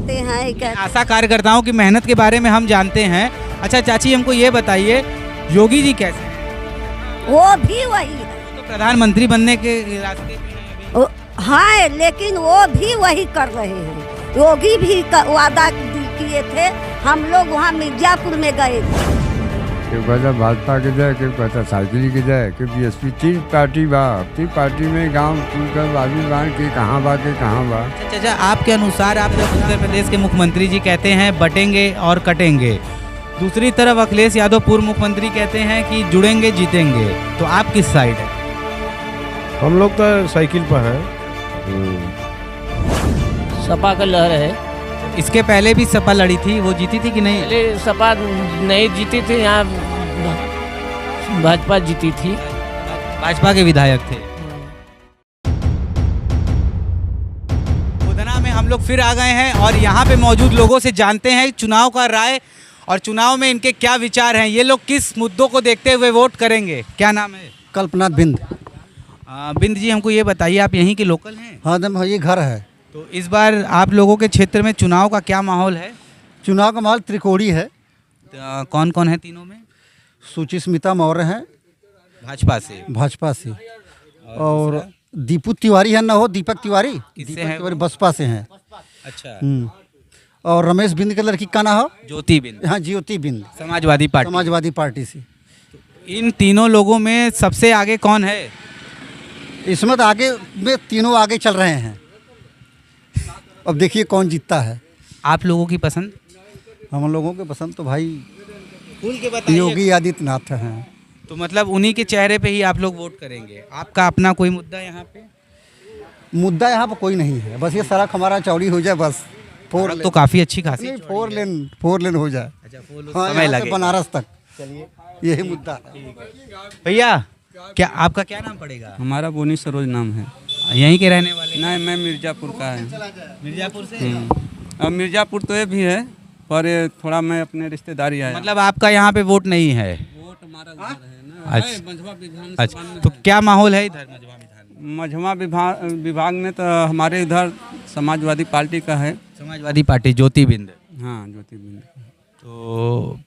आते हैं। आशा कार्यकर्ताओं की मेहनत के बारे में हम जानते हैं। अच्छा चाची, हमको ये बताइए, योगी जी कैसे हैं? वो भी वही है, तो प्रधानमंत्री बनने के रास्ते पे हैं अभी। हाँ, लेकिन वो भी वही कर रहे हैं। योगी भी वादा किए थे, हम लोग वहाँ मिर्जापुर में गए थे। क्यों कहता भाजपा के जाए, क्यों कहता साइकिल के जाए, क्यों बीएसपी 3 पार्टी बा, 3 पार्टी में गांव टूटकर बाजू बांध के कहाँ बा के कहाँ बा। चाचा, आपके अनुसार, आप जब उत्तर प्रदेश के मुख्यमंत्री जी कहते हैं बटेंगे और कटेंगे, दूसरी तरफ अखिलेश यादव पूर्व मुख्यमंत्री कहते हैं कि जुड़ेंगे जीतेंगे, तो आप किस साइड है? हम लोग तो साइकिल पर हैं। सपा का लहर है। इसके पहले भी सपा लड़ी थी, वो जीती थी कि नहीं? पहले सपा नहीं जीती थी, यहाँ भाजपा जीती थी। भाजपा के विधायक थे। उधना में हम लोग फिर आ गए हैं और यहाँ पे मौजूद लोगों से जानते हैं चुनाव का राय और चुनाव में इनके क्या विचार हैं, ये लोग किस मुद्दों को देखते हुए वोट करेंगे। क्या नाम है? कल्पना बिंद। बिंद जी, हमको ये बताइए, आप यहीं के लोकल हैं? हाँ, दम ये घर है। तो इस बार आप लोगों के क्षेत्र में चुनाव का क्या माहौल है? चुनाव का माहौल त्रिकोणी है। कौन कौन है तीनों में? सुचिस्मिता मौर्य हैं भाजपा से, और दीपू तिवारी है, ना हो दीपक तिवारी। किससे हैं? तिवारी बसपा से हैं। अच्छा। और रमेश बिंद के लड़की का ना हो ज्योति बिंद। हाँ, ज्योति बिंद, समाजवादी पार्टी से। इन तीनों लोगों में सबसे आगे कौन है? इसमें तो आगे में तीनों आगे चल रहे हैं। अब देखिए कौन जीतता है। आप लोगों की पसंद? हम लोगों के पसंद तो भाई खुल के बताइए। योगी आदित्यनाथ हैं। तो मतलब उन्हीं के चेहरे पे ही आप लोग वोट करेंगे? आपका अपना कोई मुद्दा यहाँ पे? मुद्दा यहाँ पर कोई नहीं है, बस ये सड़क हमारा चौड़ी हो जाए, बस 4 लेन। तो काफी अच्छी खासी 4 लेन हो जाए। अच्छा, हाँ, समय यहाँ से लगे बनारस तक। चलिए, यही मुद्दा है। भैया, क्या आपका क्या नाम पड़ेगा? हमारा बोनी सरोज नाम है। यहीं के रहने वाले? नहीं, मैं मिर्ज़ापुर का है। मिर्जापुर से? अब मिर्ज़ापुर तो ये भी है, पर ये थोड़ा मैं अपने रिश्तेदारी आया। मतलब आपका यहाँ पे वोट नहीं है? वोट हमारा उधर है ना। अच्छा, अच्छा। तो क्या माहौल है इधर मझवा विभाग में? तो हमारे इधर समाजवादी पार्टी का है। समाजवादी पार्टी, ज्योति बिंद। हाँ, ज्योति बिंद। तो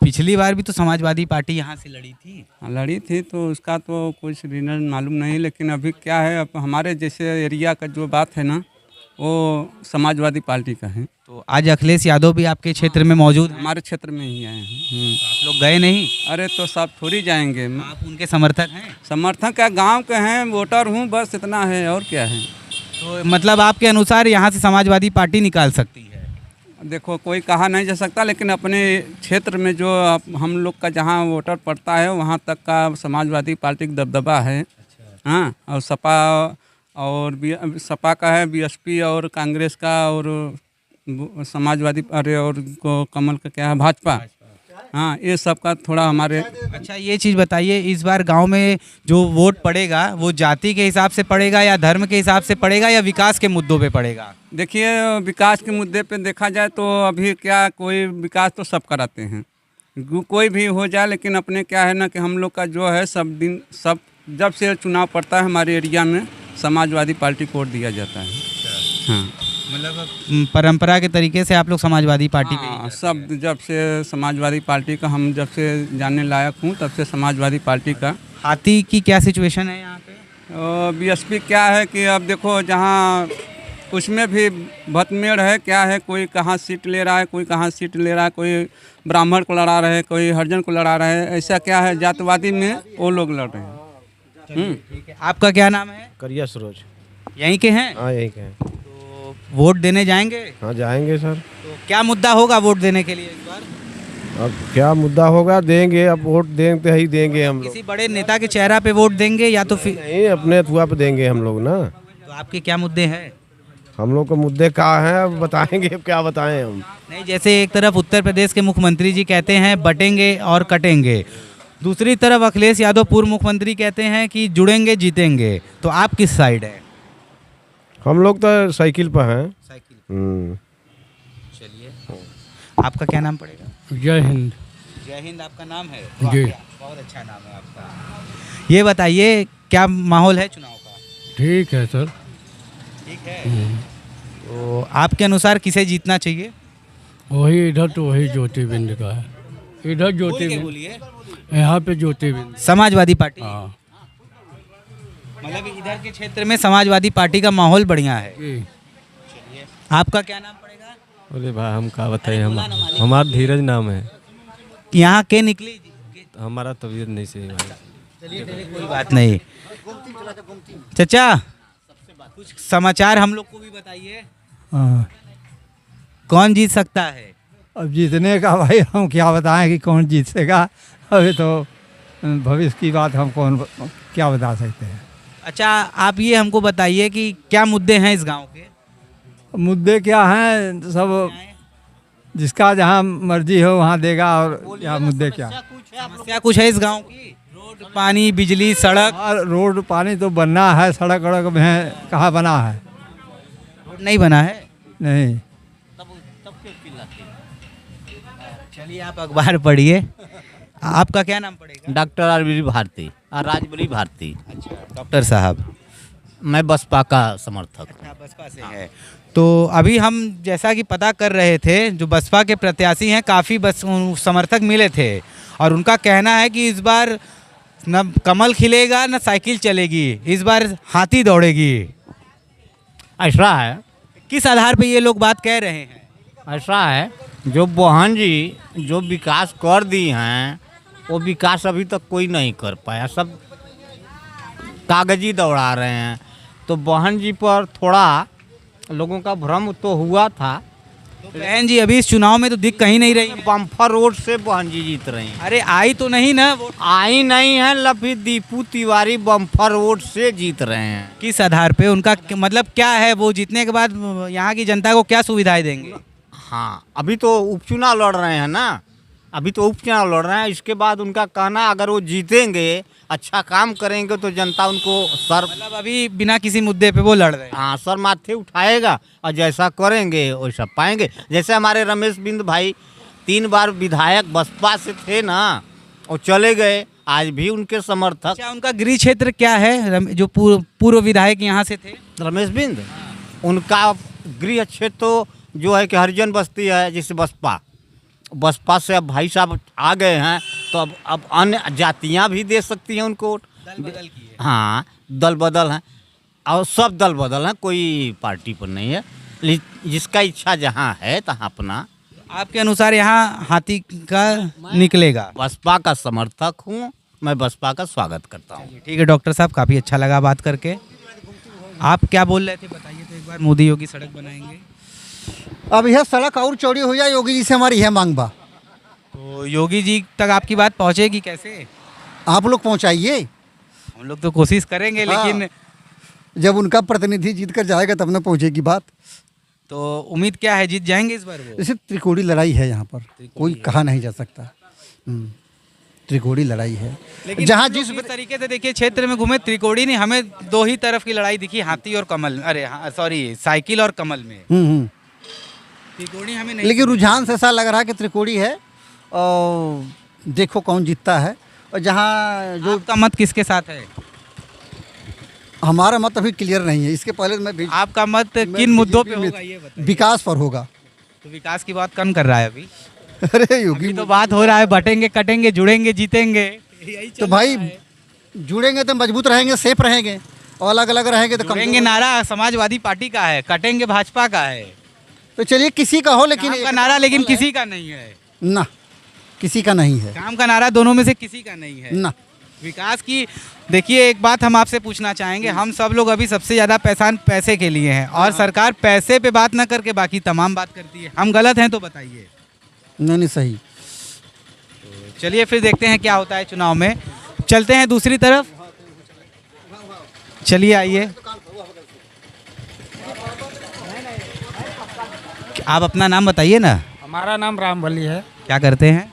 पिछली बार भी तो समाजवादी पार्टी यहाँ से लड़ी थी। हाँ, लड़ी थी, तो उसका तो कुछ रीजन मालूम नहीं, लेकिन अभी क्या है, अब हमारे जैसे एरिया का जो बात है ना, वो समाजवादी पार्टी का है। तो आज अखिलेश यादव भी आपके क्षेत्र में मौजूद हैं? हमारे क्षेत्र में ही आए हैं। तो आप लोग गए नहीं? अरे तो सब थोड़ी जाएंगे। आप उनके समर्थक हैं? समर्थक क्या, गांव के हैं, वोटर हूँ, बस इतना है, और क्या है। तो मतलब आपके अनुसार यहाँ से समाजवादी पार्टी निकाल सकती है? देखो, कोई कहा नहीं जा सकता, लेकिन अपने क्षेत्र में जो हम लोग का जहाँ वोटर पड़ता है, वहाँ तक का समाजवादी पार्टी का दबदबा है। अच्छा। हाँ, और सपा का है, बीएसपी और कांग्रेस का, और समाजवादी, अरे और कमल का क्या है, भाजपा। हाँ, ये सब का थोड़ा हमारे। अच्छा, ये चीज़ बताइए, इस बार गांव में जो वोट पड़ेगा वो जाति के हिसाब से पड़ेगा या धर्म के हिसाब से पड़ेगा या विकास के मुद्दों पे पड़ेगा? देखिए, विकास के मुद्दे पे देखा जाए तो अभी क्या, कोई विकास तो सब कराते हैं, कोई भी हो जाए, लेकिन अपने क्या है ना कि हम लोग का जो है सब जब से चुनाव पड़ता है हमारे एरिया में समाजवादी पार्टी को वोट दिया जाता है। हाँ, मतलब परंपरा के तरीके से आप लोग समाजवादी पार्टी पे? हाँ, सब जब से समाजवादी पार्टी का, हम जब से जानने लायक हूँ तब से समाजवादी पार्टी का। हाथी की क्या सिचुएशन है यहाँ पे? बीएसपी क्या है कि अब देखो, जहाँ उसमें भी भतमेड़ है, क्या है, कोई कहाँ सीट ले रहा है, कोई कहाँ सीट ले रहा है, कोई ब्राह्मण को लड़ा रहे, कोई हरिजन को लड़ा रहे, ऐसा क्या है, जातवादी में वो लोग लड़ रहे हैं। ठीक है। आपका क्या नाम है? करिया सरोज। यहीं के हैं? हाँ, यहीं के हैं। तो वोट देने जाएंगे? हाँ, जाएंगे सर। तो क्या मुद्दा होगा वोट देने के लिए इस बार? अब क्या मुद्दा होगा, देंगे, अब वोट देंगे ही देंगे हम लोग। किसी बड़े नेता के चेहरा पे वोट देंगे या तो फिर? नहीं, अपने थुआ पे देंगे हम लोग ना। तो आपके क्या मुद्दे हैं? हम लोग को मुद्दे कहाँ हैं, अब बताएंगे, अब क्या बताएं हम। नहीं, जैसे एक तरफ उत्तर प्रदेश के मुख्यमंत्री जी कहते हैं बटेंगे और कटेंगे, दूसरी तरफ अखिलेश यादव पूर्व मुख्यमंत्री कहते हैं कि जुड़ेंगे जीतेंगे, तो आप किस साइड है? हम लोग तो साइकिल पर हैं। साइकिल। चलिए, आपका क्या नाम पड़ेगा? जय हिंद। जय हिंद आपका नाम है? जी। बहुत अच्छा नाम है आपका। ये बताइए, क्या माहौल है चुनाव का? ठीक है सर। ठीक है। तो आपके अनुसार किसे जीतना चाहिए? वही इधर तो वही ज्योतिर्बिंद का है, इधर ज्योतिर्बिंद, यहाँ पे ज्योतिर्बिंद। समाजवादी पार्टी। हाँ मतलब इधर के क्षेत्र में समाजवादी पार्टी का माहौल बढ़िया है। जी। आपका क्या नाम पड़ेगा? बोले भाई हम क्या बताएं, हम हमारा धीरज नाम है। यहाँ के निकली? हमारा तबीयत नहीं सही भाई। चलिए कोई बात नहीं। चाचा कुछ समाचार हम लोग को भी बताइए, कौन जीत सकता है? अब जीतने का भाई हम क्या बताएं कि कौन जीतेगा, अभी तो भविष्य की बात हम कौन क्या बता सकते हैं। अच्छा आप ये हमको बताइए कि क्या मुद्दे हैं इस गांव के? मुद्दे क्या हैं, सब जिसका जहाँ मर्जी हो वहाँ देगा, और यहाँ मुद्दे क्या। समस्या कुछ है इस गांव की? रोड, पानी, बिजली, सड़क? और रोड पानी तो बनना है, सड़क वड़क में कहाँ बना है? रोड नहीं बना है? नहीं। चलिए आप अखबार पढ़िए। आपका क्या नाम पड़ेगा? डॉक्टर आरबी भारती और राजबली भारती। अच्छा डॉक्टर साहब, मैं बसपा का समर्थक। अच्छा बसपा से है। तो अभी हम जैसा कि पता कर रहे थे, जो बसपा के प्रत्याशी हैं काफ़ी समर्थक मिले थे, और उनका कहना है कि इस बार न कमल खिलेगा न साइकिल चलेगी, इस बार हाथी दौड़ेगी। ऐसा है, किस आधार पे ये लोग बात कह रहे हैं? ऐसा है, जो बहन जी जो विकास कर दी हैं वो विकास अभी तक कोई नहीं कर पाया, सब कागजी दौड़ा रहे हैं। तो बहन जी पर थोड़ा लोगों का भ्रम तो हुआ था। तो बहन जी अभी इस चुनाव में तो दिख कहीं नहीं रही। बम्फर रोड से बहन जी जीत रही हैं। अरे आई तो नहीं ना वो? आई नहीं है, लफी दीपू तिवारी बम्फर रोड से जीत रहे हैं। किस आधार पे? उनका मतलब क्या है, वो जीतने के बाद यहाँ की जनता को क्या सुविधाएं देंगे? हाँ, अभी तो उपचुनाव लड़ रहे हैं ना, अभी तो उपचुनाव लड़ रहे हैं। इसके बाद उनका कहना, अगर वो जीतेंगे, अच्छा काम करेंगे तो जनता उनको सर, मतलब अभी बिना किसी मुद्दे पे वो लड़ रहे हैं। हाँ, सर माथे उठाएगा, और जैसा करेंगे वैसा पाएंगे। जैसे हमारे रमेश बिंद भाई 3 बार विधायक बसपा से थे ना, और चले गए, आज भी उनके समर्थक। अच्छा उनका गृह क्षेत्र क्या है, जो पूर्व विधायक यहाँ से थे? रमेश बिंद, उनका गृह क्षेत्र तो जो है कि हरिजन बस्ती है, जिससे बसपा से अब भाई साहब आ गए हैं, तो अब अन्य जातियां भी दे सकती हैं उनको। दल बदल की है। हाँ, दल बदल हैं, और सब दल बदल हैं, कोई पार्टी पर नहीं है, जिसका इच्छा जहाँ है तहाँ अपना। आपके अनुसार यहाँ हाथी का निकलेगा? बसपा का समर्थक हूँ मैं, बसपा का स्वागत करता हूँ। ठीक है डॉक्टर साहब, काफ़ी अच्छा लगा बात करके। आप क्या बोल रहे थे बताइए तो एक बार? मोदी योगी सड़क बनाएंगे। अब यह सड़क और चौड़ी हो जाए, योगी जी से हमारी यह मांग बा। तो योगी जी तक आपकी बात पहुंचेगी कैसे? आप लोग पहुंचाइए। हम लोग तो कोशिश करेंगे, लेकिन जब उनका प्रतिनिधि जीत कर जाएगा तब न पहुंचेगी बात। तो उम्मीद क्या है, जीत जाएंगे इस बार वो? जैसे त्रिकोणी लड़ाई है यहाँ पर, कोई कहा नहीं जा सकता। त्रिकोणी लड़ाई है, लेकिन जहाँ जिस तरीके से देखिए क्षेत्र में घूमे, त्रिकोणी नहीं, हमें 2 ही तरफ की लड़ाई दिखी, हाथी और कमल। अरे सॉरी, साइकिल और कमल में। त्रिकोणी हमें नहीं। लेकिन रुझान से ऐसा लग रहा है कि त्रिकोणी है, और देखो कौन जीतता है। और जहाँ जो आपका मत किसके साथ है? हमारा मत अभी क्लियर नहीं है, इसके पहले मैं आपका मत किन मुद्दों पे होगा ये बताइए? विकास पर होगा। तो विकास की बात कौन कर रहा है अभी? अरे योगी तो बात हो रहा है बटेंगे, कटेंगे, जुड़ेंगे, जीतेंगे। तो भाई जुड़ेंगे तो मजबूत रहेंगे, सेफ रहेंगे, और अलग अलग रहेंगे तो जुड़ेंगे नारा समाजवादी पार्टी का है, कटेंगे भाजपा का है। तो चलिए किसी का हो, लेकिन काम का नारा लेकिन किसी का नहीं है ना, किसी का नहीं है। काम का नारा दोनों में से किसी का नहीं है ना। विकास की देखिए, एक बात हम आपसे पूछना चाहेंगे, हम सब लोग अभी सबसे ज़्यादा पैसे के लिए हैं, और सरकार पैसे पे बात ना करके बाकी तमाम बात करती है। हम गलत हैं तो बताइए। नहीं सही। तो चलिए फिर देखते हैं क्या होता है चुनाव में। चलते हैं दूसरी तरफ, चलिए आइए। आप अपना नाम बताइए ना। हमारा नाम रामबली है। क्या करते हैं?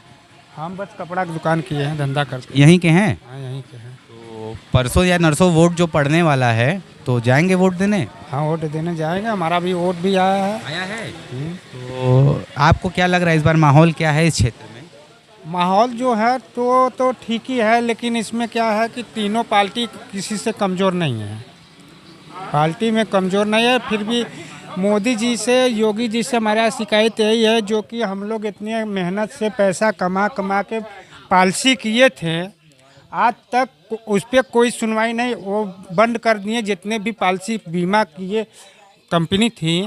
हम बस कपड़ा की दुकान किए हैं, धंधा करते हैं। यहीं के हैं? हाँ, यहीं के हैं। तो परसों या नरसों वोट जो पड़ने वाला है, तो जाएंगे वोट देने? हाँ, वोट देने जाएंगे, हमारा भी वोट भी आया है। तो आपको क्या लग रहा है इस बार माहौल क्या है इस क्षेत्र में? माहौल जो है तो ठीक ही है, लेकिन इसमें क्या है कि तीनों पार्टी किसी से कमज़ोर नहीं है। पार्टी में कमज़ोर नहीं है, फिर भी मोदी जी से, योगी जी से हमारा शिकायत यही है, जो कि हम लोग इतनी मेहनत से पैसा कमा कमा के पॉलिसी किए थे, आज तक उस पर कोई सुनवाई नहीं। वो बंद कर दिए जितने भी पॉलिसी बीमा किए कंपनी थी।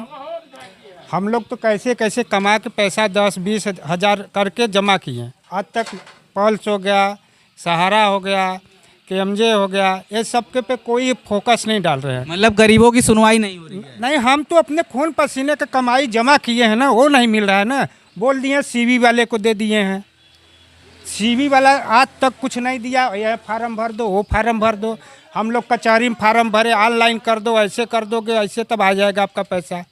हम लोग तो कैसे कैसे कमा के पैसा 10-20 हज़ार करके जमा किए, आज तक पल्स हो गया, सहारा हो गया, केएमजे हो गया, ये सब के पे कोई फोकस नहीं डाल रहे हैं। मतलब गरीबों की सुनवाई नहीं हो रही है। नहीं, हम तो अपने खून पसीने का कमाई जमा किए हैं ना, वो नहीं मिल रहा है ना। बोल दिए सीवी वाले को दे दिए हैं, सीवी वाला आज तक कुछ नहीं दिया। यह फार्म भर दो, वो फार्म भर दो, हम लोग कचहरी में फार्म भरे, ऑनलाइन कर दो, ऐसे कर दोगे, ऐसे तब आ जाएगा आपका पैसा।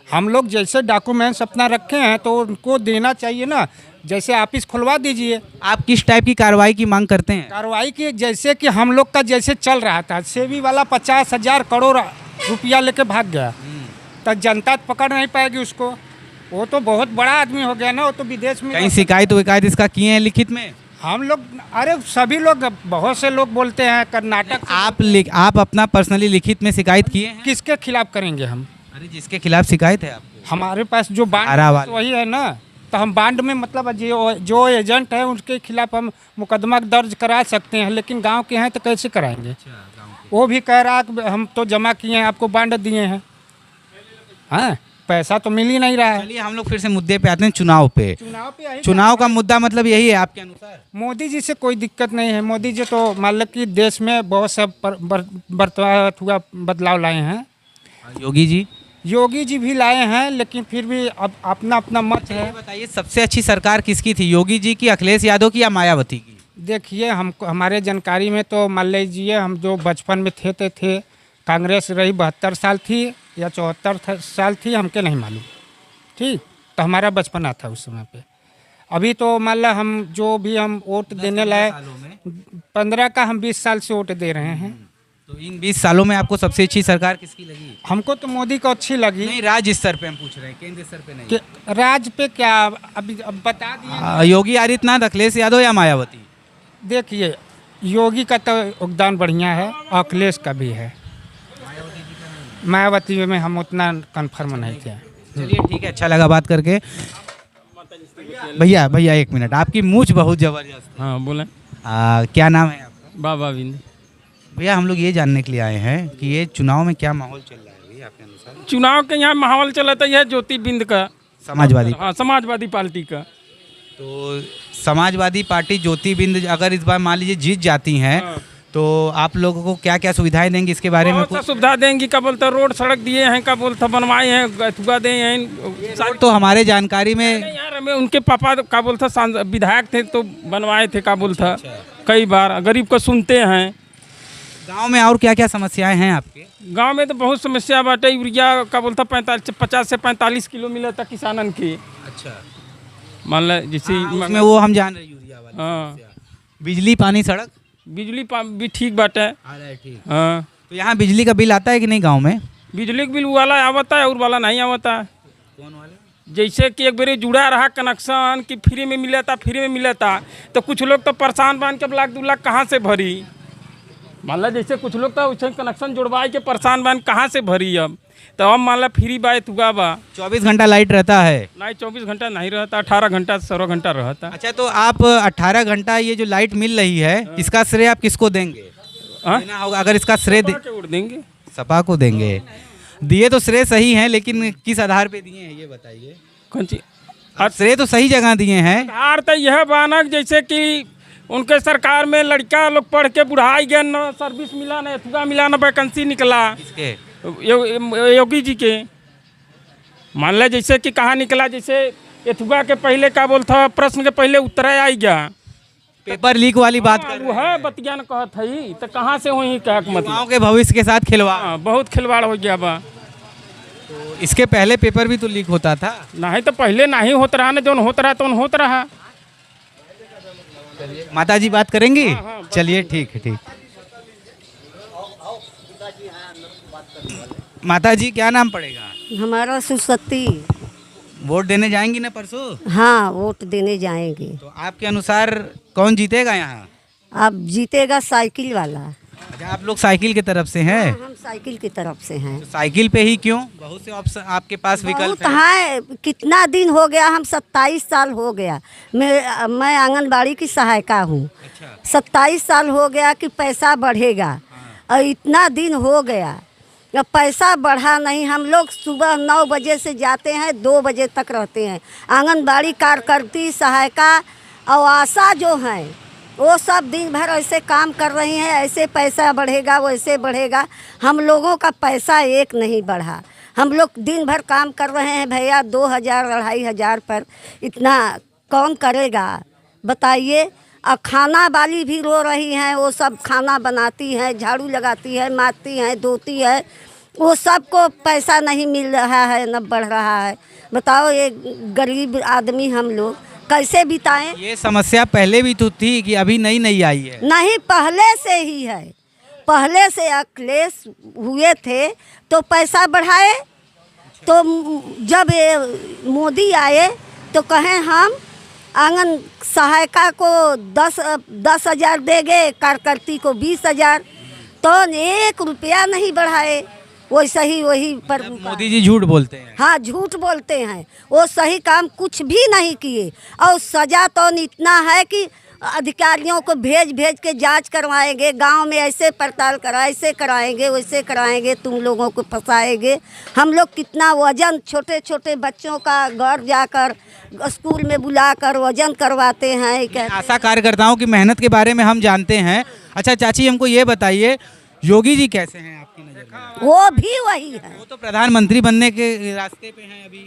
हम लोग जैसे डॉक्यूमेंट्स अपना रखे हैं तो उनको देना चाहिए ना, जैसे ऑफिस खुलवा दीजिए। आप किस टाइप की कार्रवाई की मांग करते हैं? कार्रवाई की, जैसे कि हम लोग का जैसे चल रहा था, सेवी वाला 50,000 करोड़ रुपया लेके भाग गया, तो जनता पकड़ नहीं पाएगी उसको। वो तो बहुत बड़ा आदमी हो गया ना, वो तो विदेश में। कहीं शिकायत विकायत इसका किए हैं लिखित में? हम लोग, अरे सभी लोग, बहुत से लोग बोलते हैं कर्नाटक। आप अपना पर्सनली लिखित में शिकायत किए हैं? किसके खिलाफ करेंगे हम? अरे जिसके खिलाफ शिकायत है आपको? हमारे पास जो बांड वही है ना, तो हम बांड में मतलब जो एजेंट है उसके खिलाफ हम मुकदमा दर्ज करा सकते हैं, लेकिन गांव के हैं तो कैसे कराएंगे? वो भी कह रहा है हम तो जमा किए हैं, आपको बांड दिए हैं, हाँ पैसा तो मिल ही नहीं रहा है। चलिए हम लोग फिर से मुद्दे पे आते हैं, चुनाव पे। चुनाव का मुद्दा मतलब यही है आपके अनुसार? मोदी जी से कोई दिक्कत नहीं है। मोदी जी तो मान लो कि देश में बहुत सा बदलाव लाए हैं। योगी जी? योगी जी भी लाए हैं, लेकिन फिर भी अब अपना अपना मत है। बताइए सबसे अच्छी सरकार किसकी थी, योगी जी की, अखिलेश यादव की या मायावती की? देखिए हमको, हमारे जानकारी में तो मान लीजिए हम जो बचपन में थे कांग्रेस रही 72 साल थी या 74 साल थी, हमके नहीं मालूम, ठीक। तो हमारा बचपना था उस समय पे। अभी तो मान लो हम जो भी हम वोट देने लाए, 15 का हम 20 साल से वोट दे रहे हैं। तो इन 20 सालों में आपको सबसे अच्छी सरकार किसकी लगी? हमको तो मोदी को अच्छी लगी। नहीं, राज्य स्तर पे हम पूछ रहे हैं, केंद्र स्तर पे नहीं। राज्य पे क्या अभी अब बता दिए। योगी आदित्यनाथ, अखिलेश यादव या मायावती? देखिए योगी का तो योगदान बढ़िया है, अखिलेश का भी है, मायावती में हम उतना कन्फर्म नहीं थे। चलिए ठीक है, अच्छा लगा बात करके। भैया 1 मिनट, आपकी मूंछ बहुत जबरदस्त। हाँ बोलें। क्या नाम है आपका? बाबा बिंद। भैया हम लोग ये जानने के लिए आए हैं कि ये चुनाव में क्या माहौल चल रहा है आपके अनुसार? चुनाव के यहाँ माहौल चला था यह ज्योति बिंद का, समाजवादी। हाँ समाजवादी पार्टी का। तो समाजवादी पार्टी ज्योति बिंद अगर इस बार मान लीजिए जीत जाती हैं, तो आप लोगों को क्या क्या सुविधाएं देंगे इसके बारे में? कुछ सुविधा देंगी, क्या बोलते रोड सड़क दिए हैं, क्या बोलते बनवाए हैं, थुआ दे हैं। तो हमारे जानकारी में यार में उनके पापा क्या बोलता विधायक थे तो बनवाए थे, क्या बोलता कई बार गरीब को सुनते हैं। गांव में और क्या क्या समस्याएं हैं आपके? गांव में तो बहुत समस्या बाटे। यूरिया का बोलता 50 से 45 किलो मिला था किसानन की। अच्छा, मान लो जैसे उसमें वो हम जान रहे यूरिया वाला। हाँ, बिजली पानी सड़क? बिजली भी ठीक बाटे। हाँ, तो यहाँ बिजली का बिल आता है कि नहीं गाँव में? बिजली का बिल वाला आवता है और वाला नहीं आवता है। कौन वाला? जैसे कि एक बार जुड़ा रहा कनेक्शन कि फ्री में मिला था, तो कुछ लोग तो परेशान बन के 1 लाख 2 लाख कहाँ से भरी। मान लो जैसे कुछ लोग तो वैसे कनेक्शन जुड़वाए के परेशान बन कहाँ से भरी। अब तो हम मान लो फ्री बात हुआ बा। 24 घंटा लाइट रहता है? नहीं 24 घंटा नहीं रहता, 18 घंटा 16 घंटा रहता। अच्छा, तो आप 18 घंटा ये जो लाइट मिल रही है, इसका श्रेय आप किसको देंगे? देना होगा, अगर इसका श्रेय देंगे सपा को देंगे। दिए तो श्रेय सही हैं, लेकिन किस आधार पे दिए हैं ये बताइए। कौन सी श्रेय तो सही जगह दिए हैं। आधार तो यह बानक जैसे कि उनके सरकार में लड़का लोग पढ़ के बुढ़ाई गए, न सर्विस मिला, न एथुआ मिला, न वैकेंसी निकला। योगी जी के मान लो जैसे कि कहाँ निकला, जैसे एथुआ के पहले क्या बोलता प्रश्न के पहले उत्तर आई गया, पेपर लीक वाली बात कर वो है बतिया न कहत है, तो कहाँ से वही क्या मतलब के भविष्य के साथ खिलवाड़, बहुत खिलवाड़ हो गया बा। तो इसके पहले पेपर भी तो लीक होता था। नहीं तो पहले नहीं होता रहा, न जो होता रहा तो होता रहा। माता जी बात करेंगी? चलिए ठीक है, ठीक। माता जी क्या नाम पड़ेगा? हमारा सुसती। वोट देने जाएंगी ना परसों? हाँ वोट देने जाएंगे। तो आपके अनुसार कौन जीतेगा यहाँ? अब जीतेगा साइकिल वाला। अच्छा, आप लोग साइकिल की तरफ से हैं? हम साइकिल की तरफ से हैं। तो साइकिल पे ही क्यों? बहुत से ऑप्शन आपके पास विकल्प बहुत है। कितना दिन हो गया, हम 27 साल हो गया। मैं आंगनबाड़ी की सहायिका हूँ। अच्छा। 27 साल हो गया कि पैसा बढ़ेगा। और इतना दिन हो गया, जब पैसा बढ़ा नहीं। हम लोग सुबह 9 बजे से जाते हैं, 2 बजे तक रहते हैं। आंगनबाड़ी कार्यकर्ती, सहायिका और आशा जो हैं, वो सब दिन भर ऐसे काम कर रही हैं। ऐसे पैसा बढ़ेगा, वैसे बढ़ेगा। हम लोगों का पैसा एक नहीं बढ़ा। हम लोग दिन भर काम कर रहे हैं भैया, 2000 2500 पर इतना कौन करेगा बताइए। और खाना वाली भी रो रही हैं, वो सब खाना बनाती हैं, झाड़ू लगाती है, मारती हैं, धोती है, वो सबको पैसा नहीं मिल रहा है, न बढ़ रहा है। बताओ, ये गरीब आदमी हम लोग कैसे बिताएं? ये समस्या पहले भी तो थी कि अभी नई नई आई है? नहीं, पहले से ही है। पहले से अखिलेश हुए थे तो पैसा बढ़ाए। तो जब ये मोदी आए तो कहें हम आंगन सहायिका को 10,000 देंगे, कार्यकर्ती को 20,000। तो 1 रुपया नहीं बढ़ाए, वैसे ही वही पर। मोदी जी झूठ बोलते हैं। हाँ, झूठ बोलते हैं। वो सही काम कुछ भी नहीं किए। और सजा तो इतना है कि अधिकारियों को भेज भेज के जांच करवाएंगे, गांव में ऐसे पड़ताल ऐसे कराएंगे, वैसे कराएंगे, तुम लोगों को फंसाएंगे। हम लोग कितना वजन, छोटे छोटे बच्चों का घर जाकर स्कूल में बुलाकर वजन करवाते हैं। आशा कार्यकर्ताओं की मेहनत के बारे में हम जानते हैं। अच्छा चाची, हमको ये बताइए, योगी जी कैसे हैं आपकी नज़र में? वो भी वही है। वो तो प्रधानमंत्री बनने के रास्ते पे हैं अभी।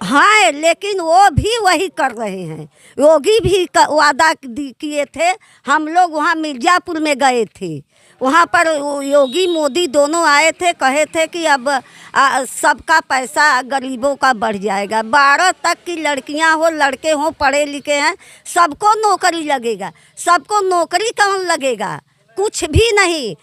हाँ, लेकिन वो भी वही कर रहे हैं। योगी भी वादा किए थे। हम लोग वहाँ मिर्ज़ापुर में गए थे, वहाँ पर योगी मोदी दोनों आए थे, कहे थे कि अब सबका पैसा गरीबों का बढ़ जाएगा। 12 तक की लड़कियाँ हो, लड़के हों, पढ़े लिखे हैं, सबको नौकरी लगेगा। सबको नौकरी कहाँ लगेगा? कुछ भी नहीं।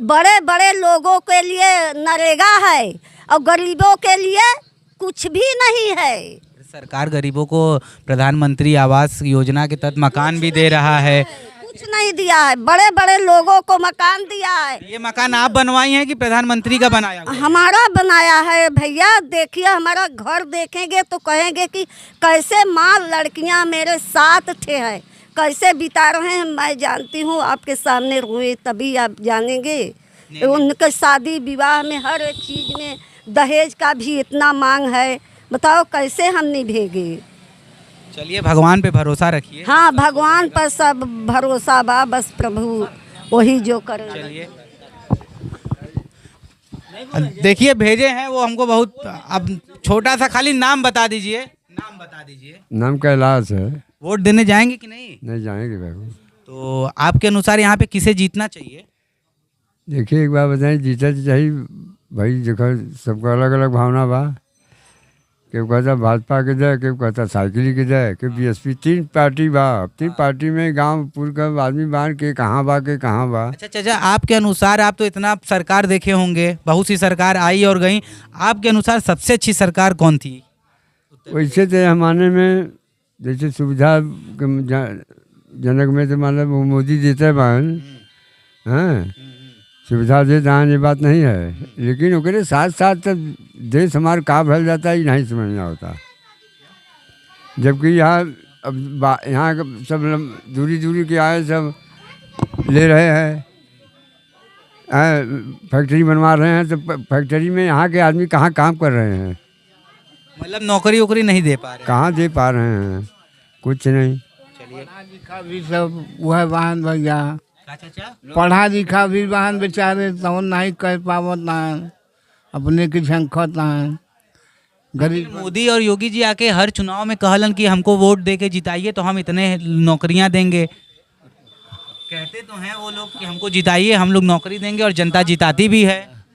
बड़े बड़े लोगों के लिए नरेगा है और गरीबों के लिए कुछ भी नहीं है। सरकार गरीबों को प्रधानमंत्री आवास योजना के तहत मकान भी दे रहा है। कुछ नहीं दिया है। बड़े बड़े लोगों को मकान दिया है। ये मकान आप बनवाई हैं कि प्रधानमंत्री का बनाया हुआ? हमारा बनाया है भैया। देखिए, हमारा घर देखेंगे तो कहेंगे कि कैसे माँ लड़कियाँ मेरे साथ थे हैं, कैसे बिता रहे हैं। मैं जानती हूँ, आपके सामने रोए तभी आप जानेंगे। उनके शादी विवाह में हर एक चीज़ में दहेज का भी इतना मांग है। बताओ कैसे हम निभेंगे? चलिए, भगवान पे भरोसा रखिए। हाँ, भगवान पर सब भरोसा बा, बस प्रभु वही जो करे। चलिए, देखिए भेजे हैं वो हमको बहुत। अब छोटा सा खाली नाम बता दीजिए। नाम बता दीजिए। नाम कैलाश है। वोट देने जाएंगे कि नहीं? नहीं जाएंगे बाबू। तो आपके अनुसार यहाँ पे किसे जीतना चाहिए? देखिए, एक बार बताएं, जीता चाहिए भाई। देखो, सबका अलग अलग भावना बा। क्यों कहता भाजपा के जाए, क्यों कहता साइकिल के जाए, क्यों बीएसपी। 3 पार्टी बा। 3 पार्टी में गांव पूरे का आदमी बांध के कहाँ बा के कहाँ बा। अच्छा चाचा, आपके अनुसार, आप तो इतना सरकार देखे होंगे, बहुत सी सरकार आई और गई, आपके अनुसार सबसे अच्छी सरकार कौन थी? वैसे तो हमारे में जैसे सुविधा जनक में तो मतलब वो मोदी देता है बहन। हाँ, सुविधा दे दान, ये बात नहीं है। लेकिन ओकरे साथ साथ तब देश हमारा का भल जाता है, ये नहीं समझना होता। जबकि यहाँ अब यहाँ सब दूरी दूरी के आए, सब ले रहे हैं, फैक्ट्री बनवा रहे हैं। तो फैक्ट्री में यहाँ के आदमी कहाँ काम कर रहे हैं? मतलब नौकरी वोकरी नहीं दे पा रहे? कहाँ दे पा रहे हैं? कुछ नहीं। पढ़ा लिखा भी सब वह वाहन भैया। पढ़ा लिखा भी वाहन बेचारे तो नहीं कर पावत ना, अपने की झंखत ना। गरीब मोदी और योगी जी आके हर चुनाव में कहलन कि हमको वोट दे के जिताइए तो हम इतने नौकरियां देंगे। कहते तो हैं वो लोग कि हमको जिताइए, हम लोग नौकरी देंगे, और जनता जिताती भी है।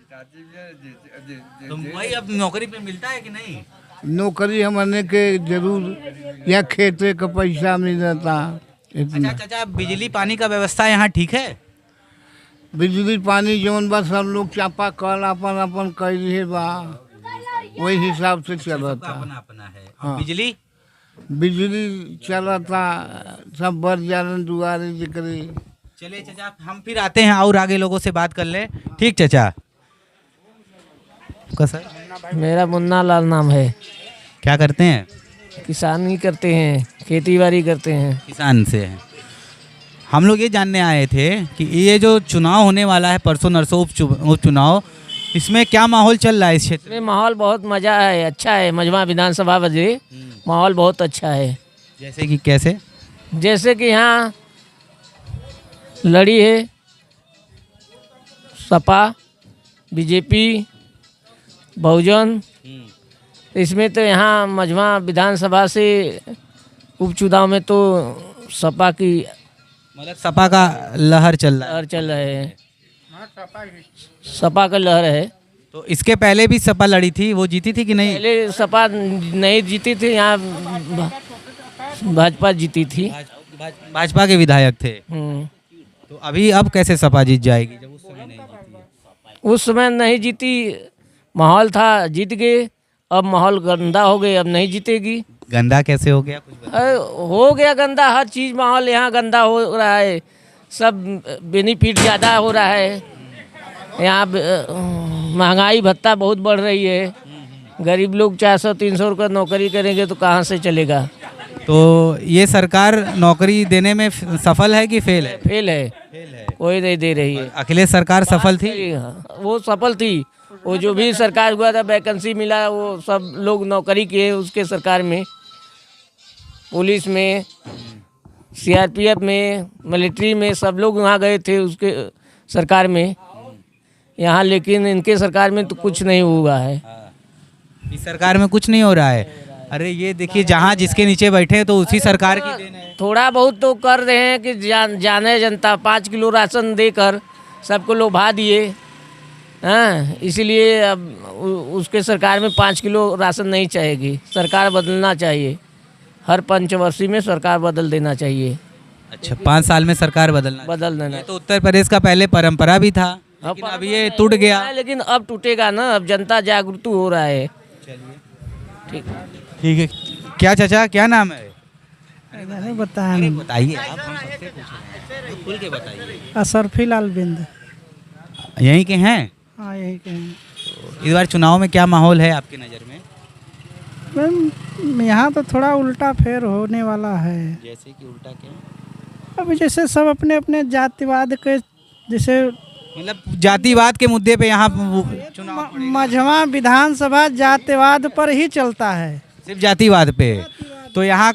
तो वही अब नौकरी पे मिलता है कि नहीं? नौकरी हमने के जरूर, या खेते का पैसा मिल जाता। अच्छा चाचा, बिजली पानी का व्यवस्था यहाँ ठीक है? बिजली पानी जौन बस हम लोग चापा कल अपन अपन कर रहे बा, वही हिसाब से चलता। अपना है। हाँ। बिजली चलता, सब बढ़ जालन दुआरे जिक्री चलिए चाचा, हम फिर आते हैं और आगे लोगों से बात कर ले। ठीक चाचा। आपका सर? मेरा मुन्ना लाल नाम है। क्या करते हैं? किसानी करते हैं, खेती बाड़ी करते हैं। किसान से हैं। हम लोग ये जानने आए थे कि ये जो चुनाव होने वाला है परसों नरसों उपचुनाव, इसमें क्या माहौल चल रहा है इस क्षेत्र में? माहौल बहुत मज़ा है, अच्छा है। मजमा विधानसभा बजे माहौल बहुत अच्छा है। जैसे कि कैसे? जैसे कि यहाँ लड़ी है सपा, बीजेपी, बहुजन। इसमें तो यहाँ मजमा विधानसभा से उपचुनाव में तो सपा की, मतलब सपा का लहर चल रहा है। लहर चल रहा है, सपा का लहर है। तो इसके पहले भी सपा लड़ी थी, वो जीती थी कि नहीं? पहले सपा नहीं जीती थी, यहाँ भाजपा जीती थी। भाजपा के विधायक थे। तो अभी अब कैसे सपा जीत जाएगी जब उस समय नहीं जीती? उस समय नहीं जीती, माहौल था, जीत गए। अब माहौल गंदा हो गया, अब नहीं जीतेगी। गंदा कैसे हो गया? हो गया गंदा, हर चीज़ माहौल यहाँ गंदा हो रहा है। सब बेनिफिट ज़्यादा हो रहा है यहाँ। महंगाई भत्ता बहुत बढ़ रही है। गरीब लोग 400-300 रुपये नौकरी करेंगे तो कहाँ से चलेगा? तो ये सरकार नौकरी देने में सफल है कि फेल है? फेल है, कोई नहीं दे रही है। अखिलेश सरकार सफल थी? वो सफल थी। वो जो भी सरकार हुआ था, वैकेंसी मिला, वो सब लोग नौकरी किए उसके सरकार में। पुलिस में, सीआरपीएफ में, मिलिट्री में, सब लोग वहाँ गए थे उसके सरकार में। यहाँ लेकिन इनके सरकार में तो कुछ नहीं हुआ है। इस सरकार में कुछ नहीं हो रहा है। अरे ये देखिए, जहाँ जिसके नीचे बैठे हैं तो उसी सरकार की देन है। थोड़ा बहुत तो कर रहे हैं कि जाने जनता 5 किलो राशन देकर सबको लोभा दिए। हाँ, इसीलिए अब उसके सरकार में 5 किलो राशन नहीं चाहेगी। सरकार बदलना चाहिए, हर पंचवर्षीय में सरकार बदल देना चाहिए। अच्छा, 5 साल में सरकार बदल देना। तो उत्तर प्रदेश का पहले परंपरा भी था, लेकिन अब ये टूट गया। लेकिन अब टूटेगा ना, अब जनता जागरूक हो रहा है। ठीक ठीक है। क्या चाचा, क्या नाम है? बताइए आप, हम सबसे पूछ रहे हैं, खुल के बताइए। असरफी लाल बिंद। यहीं के हैं? हाँ, यहीं के हैं। इस बार चुनाव में क्या माहौल है आपकी नज़र में? मैम, यहाँ तो थोड़ा उल्टा फेर होने वाला है। जैसे कि उल्टा क्या? अब जैसे सब अपने अपने जातिवाद के, जैसे मतलब जातिवाद के मुद्दे पे यहाँ चुनाव मझवा विधानसभा जातिवाद पर ही चलता है, सिर्फ जातिवाद पे। तो यहाँ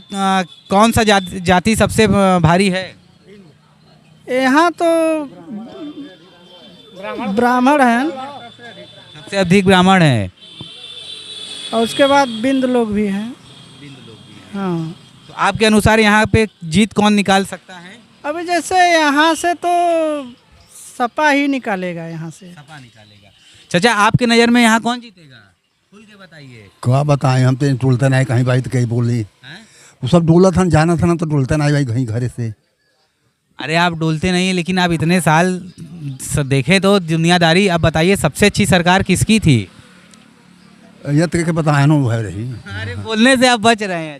कौन सा जाति सबसे भारी है? यहाँ तो ब्राह्मण हैं, सबसे अधिक ब्राह्मण है। और उसके बाद बिंद लोग भी हैं। हाँ। तो आपके अनुसार यहाँ पे जीत कौन निकाल सकता है? अभी जैसे यहाँ से तो सपा ही निकालेगा, यहाँ से सपा निकालेगा। चाचा, आपके नज़र में यहाँ कौन जीतेगा? खुल के बताइए। क्या बताएं, हम तो डोलते नहीं कहीं भाई, तो कहीं बोली वो सब डोला था, जाना था ना, तो डोलते नहीं भाई कहीं घरे से। अरे आप डोलते नहीं है, लेकिन आप इतने साल देखे तो दुनियादारी। अब बताइए, सबसे अच्छी सरकार किसकी थी? ये तो क्या बताएं ना, वो है रही। अरे बोलने से आप बच रहे हैं।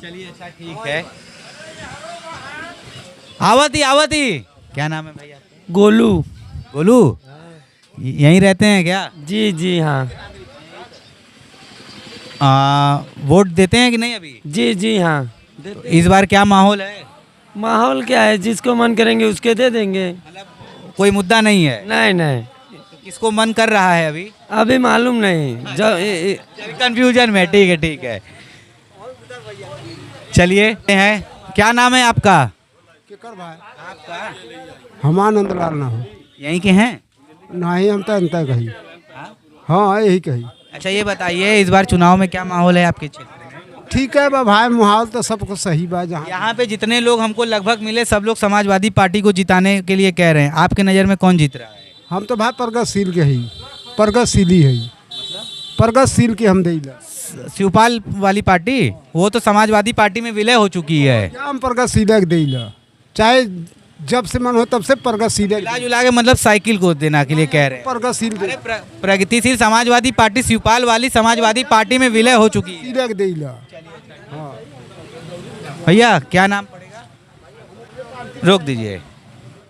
चलिए, अच्छा ठीक है। आवती क्या नाम है भाई आपका? गोलू। गोलू, यहीं रहते हैं क्या? जी जी हाँ। वोट देते हैं कि नहीं अभी? जी जी हाँ। तो इस बार क्या माहौल है? माहौल क्या है, जिसको मन करेंगे उसके दे देंगे। मतलब कोई मुद्दा नहीं है? नहीं। तो किसको मन कर रहा है अभी? अभी मालूम नहीं, जब कंफ्यूजन में। ठीक है। चलिए, है क्या नाम है आपका? हमानंद लाल ना हो। यहीं के हैं? नहीं, हम तो अंत कही। हाँ, यही कही। अच्छा, ये बताइए, इस बार चुनाव में क्या माहौल है आपके क्षेत्र में? ठीक है भाई, माहौल तो सबको सही बा। जहाँ यहाँ पे जितने लोग हमको लगभग मिले, सब लोग समाजवादी पार्टी को जिताने के लिए कह रहे हैं। आपके नज़र में कौन जीत रहा है? हम तो भाई प्रगतिशील के ही, प्रगतिशीली है, प्रगतिशील के हम देला। शिवपाल वाली पार्टी, वो तो समाजवादी पार्टी में विलय हो चुकी है। क्या हम प्रगतिशील देला, चाहे जब से मन हो तब से प्रगतिशील जुला के, मतलब साइकिल को देना के लिए कह रहे हैं। प्रगतिशील प्रगतिशील समाजवादी पार्टी शिवपाल वाली समाजवादी पार्टी में विलय हो चुकी है। भैया, क्या नाम पड़ेगा? रोक दीजिए।